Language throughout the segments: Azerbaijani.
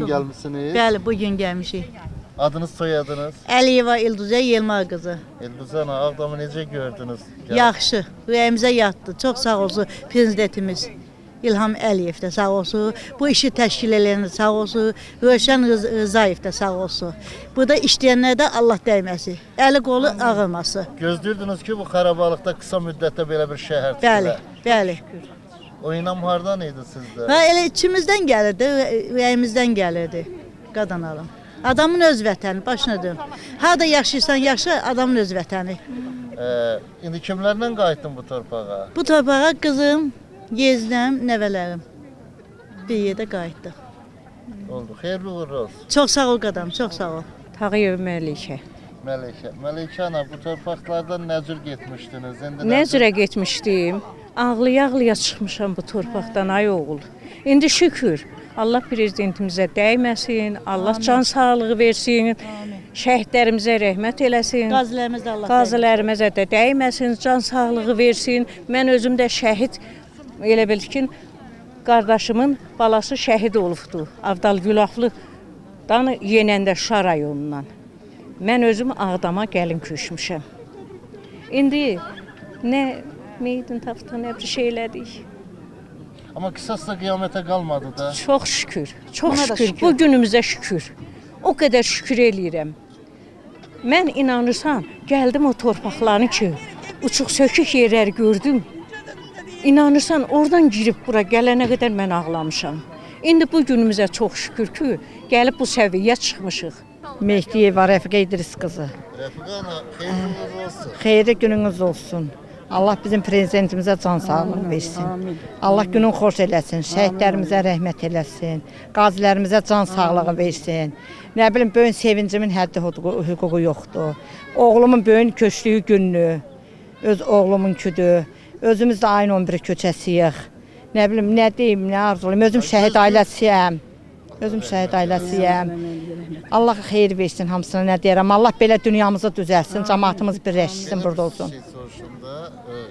Gelmişsiniz. Bəli, bugün gəlmişik. Adınız, soyadınız? Əliyeva İlduza Yelmar qızı. Elduzana, Ağdam'ı necə gördünüz? Yaxşı, ürəyimizə yatdı. Çox sağ olsun prezidentimiz İlham Əliyev də sağ olsun. Bu işi təşkil edən də sağ olsun. Rövşən Rzayev də sağ olsun. Burada işləyənlər də Allah dəyməsi. Əli qolu ağırması. Gözləyirdiniz ki, bu Qarabağlıqda qısa müddətdə belə bir şəhər Bəli, tikilər. bəli. O inam hardan idi sizdə? Və elə içimizdən gəlirdi, ürəyimizdən gəlirdi. Qadan alım. Adamın öz vətəni, başına dön. Harada yaşayırsan yaşa, adamın öz vətəni. İndi kimlərlə qayıtdın bu torpağa? Bu torpağa qızım, yeznəm, nəvələrim bir yerdə qayıtdıq. Oldu, xeyirli uğurlu olsun. Çox sağ ol qadam, çox sağ ol. Tağıyev Məlikə. Məlikə ana, bu torpaqlardan nə cür getmişdiniz? Nə cürə getmişdim? Ağlaya-ağlaya çıxmışam bu torpaqdan ay oğul. İndi şükür, Allah prezidentimizə dəyməsin, Allah can sağlığı versin, şəhidlərimizə rəhmət eləsin, Qazilərimiz də Allah qazilərimizə də dəyməsin, can sağlığı versin. Mən özüm də şəhid, elə bil ki, qardaşımın balası şəhid olubdu. Avdal Gülaflıdan Yenəndə Şuşa rayonundan. Mən özüm Ağdama gəlin köçmüşəm. İndi nə meydin tapdı, nə bir şey elədik. Amma qisasda qiyamətə qalmadı da. Çox şükür, çox Ona da şükür. şükür. Bu günümüzə şükür. O qədər şükür eləyirəm. Mən inanırsan, gəldim o torpaqların ki, uçuq sökük yerlər gördüm. İnanırsan, oradan girib bura gələnə qədər mən ağlamışam. İndi bu günümüzə çox şükür ki, gəlib bu səviyyə çıxmışıq. Mehdiyeva Rəfiqə İdris qızı. Rəfiqə ana, xeyirli uğurlu olsun. Xeyirli gününüz olsun. Allah bizim prezidentimizə can sağlığı versin. Allah günün xoş eləsin. Şəhidlərimizə rəhmət eləsin. Qazilərimizə can sağlığı versin. Nə bilim, böyün sevincimin həddi hüququ yoxdur. Oğlumun böyün köçdüyü gündür. Öz oğlumunkudur. Özümüz də ayın 11 köçəsiyik. Nə bilim, nə deyim, nə arzulayım. Özüm şəhid ailəsiyəm. Özüm şəhid ailəsiyəm. Allah xeyir versin hamısına, nə deyərəm. Allah belə dünyamızı düzəlsin, cəmaatımız birləşsin, burada olsun.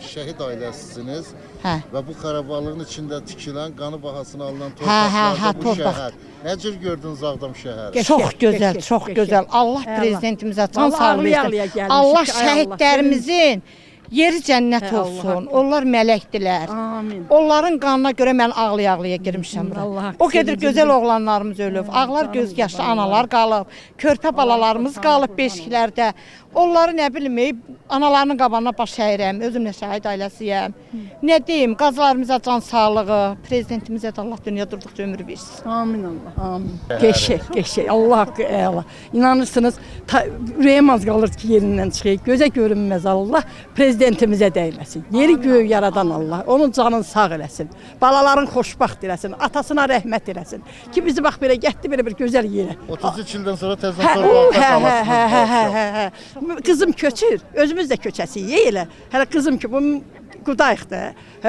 Şəhid ailəsisiniz. Hə. Və bu Qarabağlığın içində tikilən, qanı bahasına alınan hə, torpaqlarda bu torpaq. şəhər. Nə cür gördünüz Ağdam şəhəri? Çox gözəl, çox gözəl. Allah prezidentimizə can sağlığı versin. Allah şəhidlərimizin yeri cənnət olsun. Onlar mələkdilər. Onların qanına görə mən ağlaya-ağlaya girmişəm bura. O qədər gözəl oğlanlarımız ölüb. Ağlar göz yaşlı analar qalıb. Körpə balalarımız qalıb beşiklərdə. Onları nə bilim, analarının qabağına baş əyirəm. Özüm də şəhid ailəsiyəm. Nə deyim, qazilərimizə can sağlığı, prezidentimizə də Allah dünya durduqca ömür versin. Amin Allah, amin. Geçək, Allah haqqı əla. İnanırsınız, ürəyim az qalır ki, yerindən çıxıyıq. Gözə görünməz Allah, prezidentimizə dəyməsin. Yeri göğü yaradan Allah, onun canını sağ eləsin. Balaların xoşbaxt eləsin, atasına rəhmət eləsin. Ki bizi bax belə getdi, belə bir gözəl yerə. 33 ildən sonra təzən torpaqda qalasınız. Qızım köçür, özümüz də köçəsiyik elə. Hələ qızım ki, bu qudayıq da,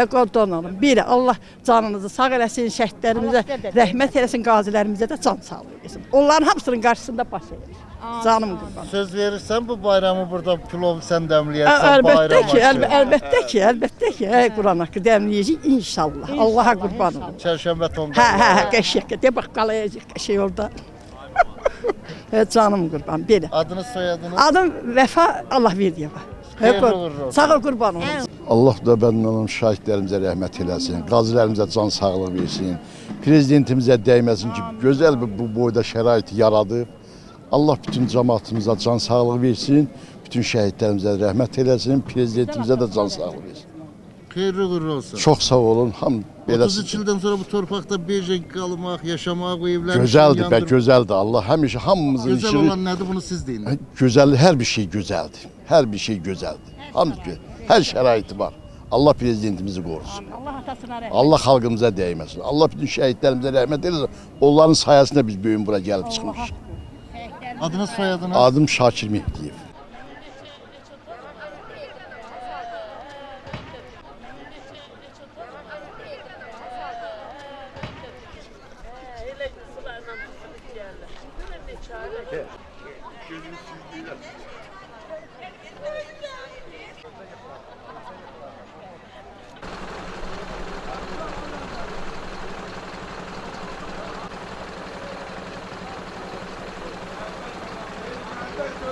qoddan olun. Biri, Allah canınızı sağ eləsin, şəhidlərimizə rəhmət eləsin, qazilərimizə də can sağlığı versin. Onların hamısının qarşısında baş edir. Canım qurban. Söz verirsən bu bayramı burada pilov sən dəmləyərsən bayram Əlbəttə ki, Quran haqqı dəmləyəcək inşallah. Allaha qurban olun. Çərşənbə tonda. Qəşəng. De bax qalayacaq qəşəng orada. Canım qurban, belə. Adınız, soyadınız? Adım Vəfa Allah Verdiyeva. Sağ ol, qurban olun. Allah da bəndən şəhidlərimizə rəhmət eləsin, qazilərimizə can sağlığı versin, prezidentimizə dəyməsin ki, gözəl bu boyda şərait yaradıb. Allah bütün cəmaatımıza can sağlığı versin, bütün şəhidlərimizə rəhmət eləsin, prezidentimizə də can sağlığı versin. Xeyirli uğurlu olsun. Çox sağ olun. 33 ildən sonra bu torpaqda bir qalmaq, yaşamaq, bu evlərin gözəldir və gözəldir. Allah həmişə hamımızın gözəl işini... olan nədir bunu siz deyin. Gözəldir, hər bir şey gözəldir. Hər bir şey gözəldir. Hər şəraiti var. Allah prezidentimizi qorusun. Allah xalqımıza dəyməsin. Allah bütün şəhidlərimizə rəhmət eləsin. Onların sayəsində biz böyün bura gəlib çıxmışıq. Adınız soyadınız? Adım Şakir Mehdiyev. Gözünü süzdüler.